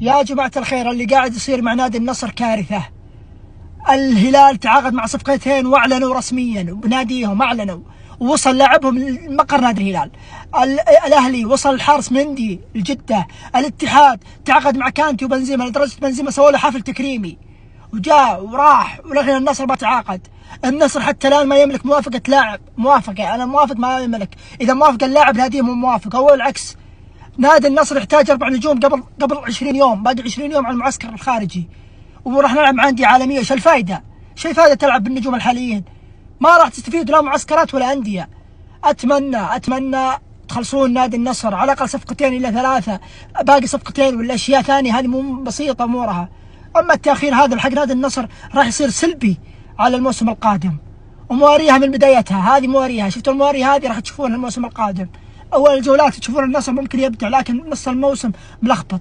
يا جماعة الخير، اللي قاعد يصير مع نادي النصر كارثة. الهلال تعاقد مع صفقتين واعلنوا رسميا بناديهم، اعلنوا ووصل لاعبهم مقر نادي الهلال. الاهلي وصل الحارس مندي لجدة. الاتحاد تعاقد مع كانتي وبنزيما لدرجة بنزيما سووا له حفل تكريمي وجاء وراح، ولكن النصر ما تعاقد. النصر حتى الان ما يملك موافقة لاعب. موافقة، انا موافق ما يملك. اذا موافق اللاعب ناديه مو موافق، او العكس. نادي النصر يحتاج 4 نجوم قبل 20 يوم، باقي 20 يوم على المعسكر الخارجي، وراح نلعب مع أندية عالمية. ايش الفائدة؟ ايش الفائدة تلعب بالنجوم الحاليين؟ ما راح تستفيد لا معسكرات ولا أندية. أتمنى تخلصون نادي النصر على الأقل صفقتين إلى 3، باقي صفقتين ولا أشياء ثانية، هذه مو بسيطة أمورها. أما التأخير هذا حق نادي النصر راح يصير سلبي على الموسم القادم، ومواريها من بدايتها. هذه مواريها، شفتوا المواري هذه راح تشوفونها الموسم القادم. أول الجولات تشوفون النصر ممكن يبدع، لكن نص الموسم ملخبط.